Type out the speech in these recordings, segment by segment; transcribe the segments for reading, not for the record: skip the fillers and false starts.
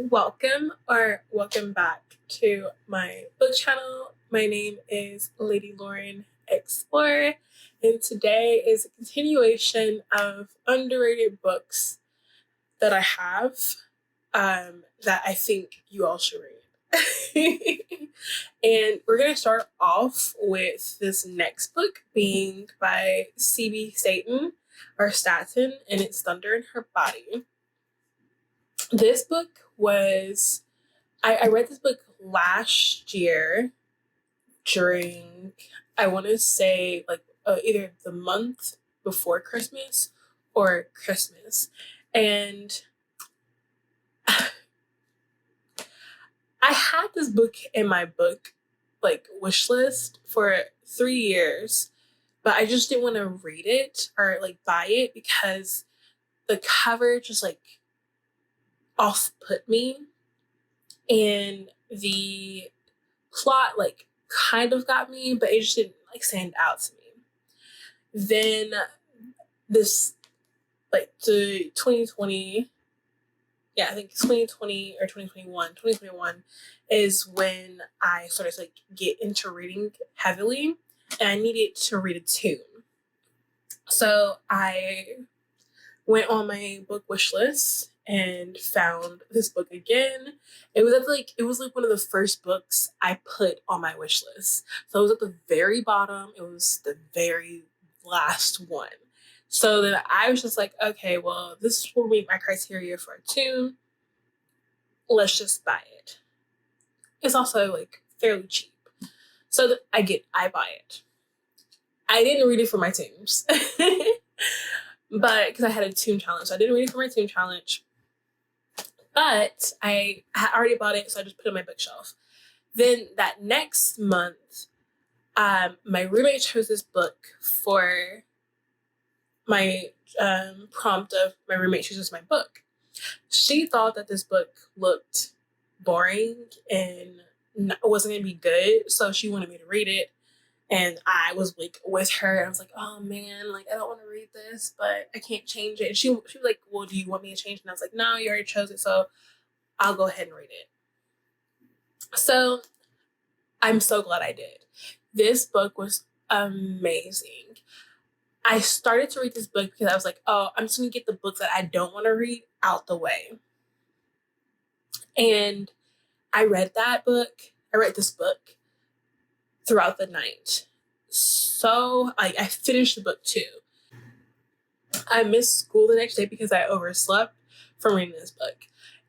Welcome back to my book channel. My name is Lady Lauren Explorer, and today is a continuation of underrated books that I have that I think you all should read. And we're going to start off with this next book being by C.B. Staten, and it's Thunder in Her Body. This book was, I read this book last year during, I want to say, either the month before Christmas or Christmas. And I had this book in my wish list for 3 years, but I just didn't want to read it or buy it because the cover just off-put me, and the plot kind of got me, but it just didn't stand out to me. Then this the 2020, I think 2020 or 2021 is when I started to get into reading heavily, and I needed to read a tune. So I went on my book wish list and found this book again. It was one of the first books I put on my wish list. So it was at the very bottom. It was the very last one. So then I was just like, okay, well, this will meet my criteria for a tune. Let's just buy it. It's also fairly cheap. So I buy it. I didn't read it for my tunes. But because I had a tune challenge. So I didn't read it for my tune challenge. But I had already bought it, so I just put it on my bookshelf. Then that next month, my roommate chose this book for my prompt of my roommate chooses my book. She thought that this book looked boring and wasn't going to be good, so she wanted me to read it. And I was with her, and I was like, oh man, I don't want to read this, but I can't change it. And she was like, well, do you want me to change it? And I was like, no, you already chose it, so I'll go ahead and read it. So I'm so glad I did. This book was amazing. I started to read this book because I was like, oh, I'm just going to get the books that I don't want to read out the way. And I read this book throughout the night. So I finished the book too. I missed school the next day because I overslept from reading this book.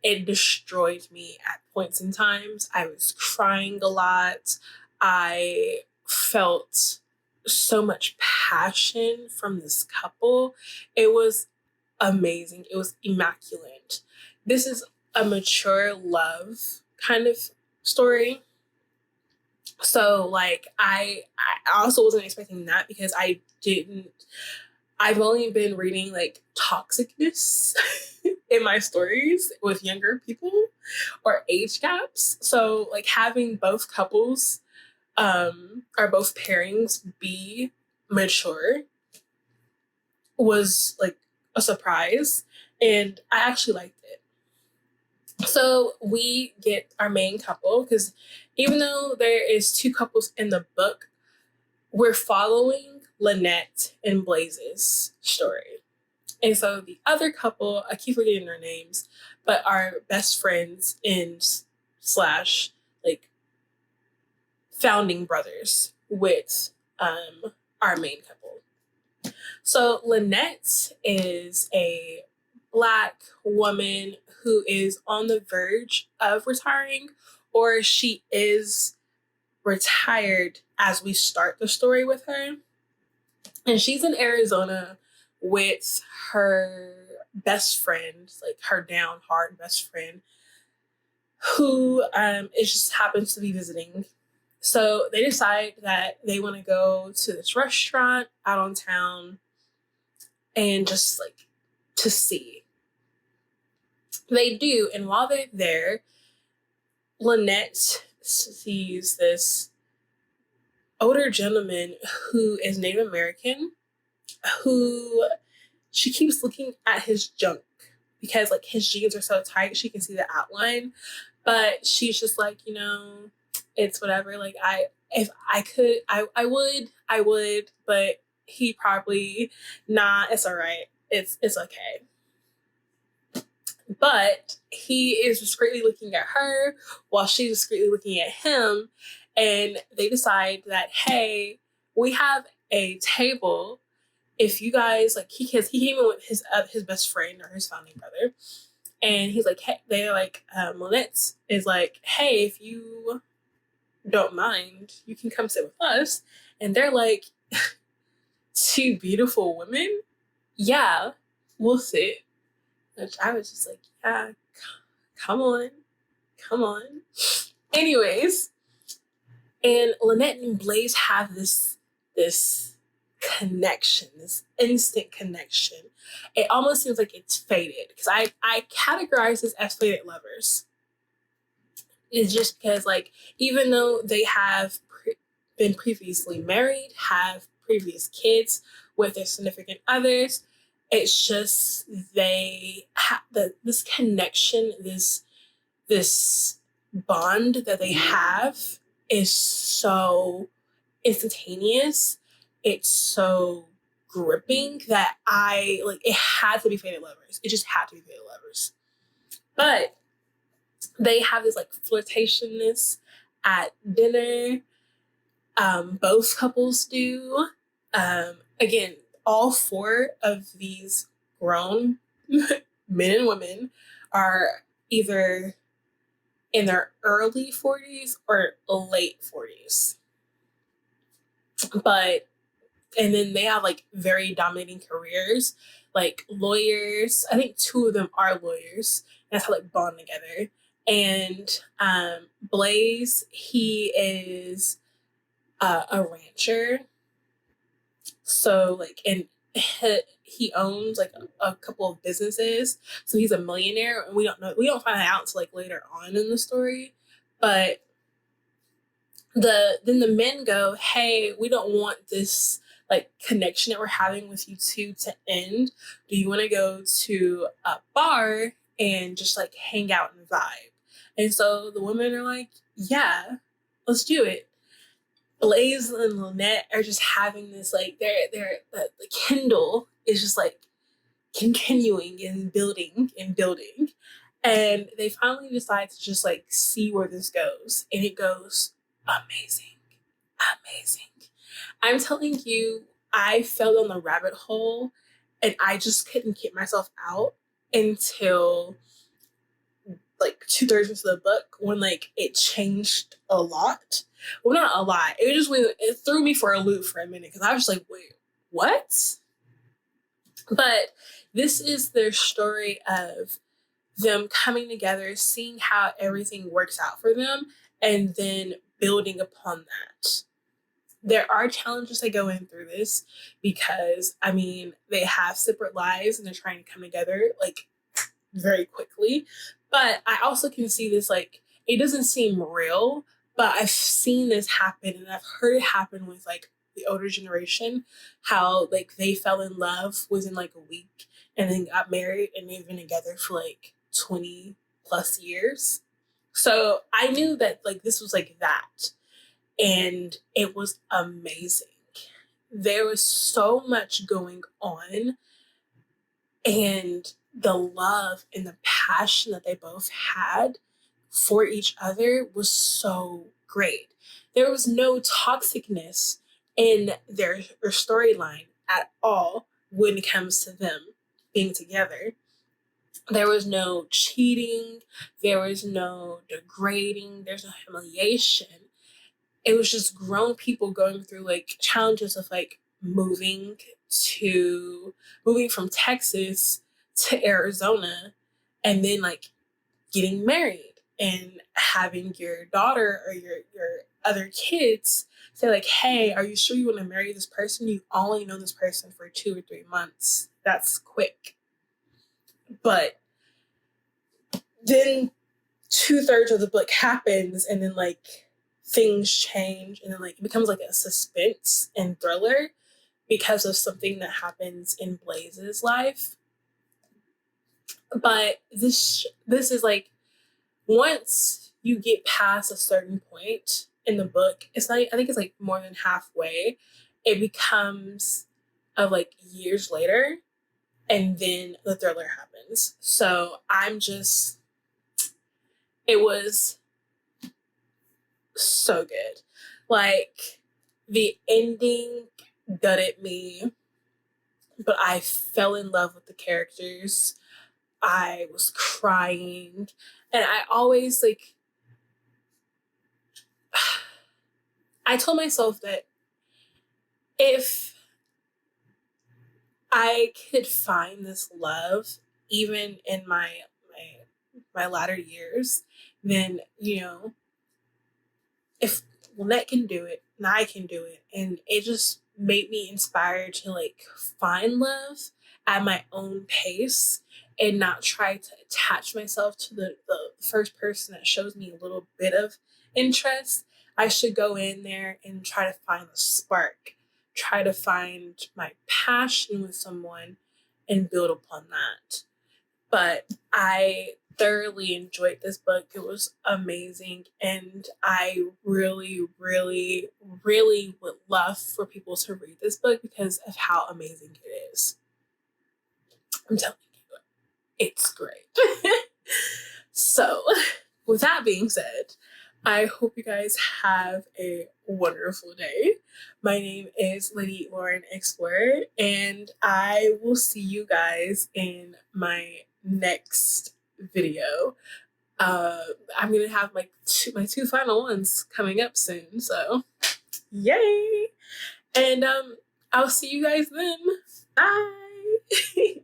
It destroyed me at points in times. I was crying a lot. I felt so much passion from this couple. It was amazing. It was immaculate. This is a mature love kind of story. So I also wasn't expecting that because I've only been reading toxicness in my stories with younger people or age gaps. So having both couples or both pairings be mature was a surprise, and I actually liked it. So we get our main couple, because even though there is two couples in the book, we're following Lynette and Blaze's story. And so the other couple, I keep forgetting their names, but are best friends in slash founding brothers with our main couple. So Lynette is a Black woman who is on the verge of retiring, or she is retired as we start the story with her. And she's in Arizona with her best friend, her down hard best friend, who it just happens to be visiting. So they decide that they want to go to this restaurant out on town and just to see. They do, and while they're there, Lynette sees this older gentleman who is Native American, who she keeps looking at his junk because like his jeans are so tight, she can see the outline. But she's just like, it's whatever. Like if I could, I would, but he probably not. It's all right. It's okay. But he is discreetly looking at her while she's discreetly looking at him. And they decide that, hey, we have a table. If you guys, like, he came in with his best friend or his founding brother. And he's like, hey, they're like, Lynette is like, hey, if you don't mind, you can come sit with us. And they're like, two beautiful women? Yeah, we'll sit. Which I was just like, yeah, come on. Anyways, and Lynette and Blaze have this connection, this instant connection. It almost seems like it's fated, because I categorize this as fated lovers. It's just because, like, even though they have been previously married, have previous kids with their significant others, it's just they have this connection, this bond that they have is so instantaneous. It's so gripping that it had to be fated lovers. It just had to be fated lovers. But they have this like flirtationness at dinner. Both couples do. Again, all four of these grown men and women are either in their early 40s or late 40s. And then they have like very dominating careers, like lawyers. I think two of them are lawyers. That's how like bond together. And Blaze, he is a rancher. So like, and he owns like a couple of businesses. So he's a millionaire, and we don't find that out until like later on in the story. But then the men go, hey, we don't want this like connection that we're having with you two to end. Do you want to go to a bar and just like hang out and vibe? And so the women are like, yeah, let's do it. Blaze and Lynette are just having this like the Kindle is just like continuing and building, and they finally decide to just like see where this goes, and it goes amazing. I'm telling you, I fell down the rabbit hole, and I just couldn't get myself out until like 2/3 into the book, when like it changed a lot. Well, not a lot. It threw me for a loop for a minute, because I was just like, wait, what? But this is their story of them coming together, seeing how everything works out for them, and then building upon that. There are challenges that go in through this, because, I mean, they have separate lives and they're trying to come together, like, very quickly. But I also can see this, like, it doesn't seem real, but I've seen this happen, and I've heard it happen with, like, the older generation, how, like, they fell in love within, like, a week, and then got married, and they've been together for, like, 20 plus years. So I knew that, like, this was, like, that. And it was amazing. There was so much going on, and the love and the passion that they both had for each other was so great. There was no toxicness in their storyline at all when it comes to them being together. There was no cheating. There was no degrading. There's no humiliation. It was just grown people going through like challenges of like moving from Texas to Arizona, and then like getting married and having your daughter or your other kids say like, hey, are you sure you want to marry this person? You only know this person for 2 or 3 months. That's quick. But then 2/3 of the book happens, and then like things change, and then like it becomes like a suspense and thriller because of something that happens in Blaze's life. But this is like, once you get past a certain point in the book, it's like, I think it's like more than halfway, it becomes of like years later, and then the thriller happens. So it was so good. Like, the ending gutted me, but I fell in love with the characters. I was crying, and I always like, I told myself that if I could find this love even in my latter years, then, you know, if Lynette can do it, then I can do it. And it just made me inspired to like find love at my own pace and not try to attach myself to the first person that shows me a little bit of interest. I should go in there and try to find a spark, try to find my passion with someone and build upon that. But I thoroughly enjoyed this book. It was amazing. And I really, really, really would love for people to read this book because of how amazing it is. I'm telling you, it's great. So, with that being said, I hope you guys have a wonderful day. My name is Lady Lauren Explorer, and I will see you guys in my next video. I'm gonna have my two final ones coming up soon, so yay! And I'll see you guys then. Bye.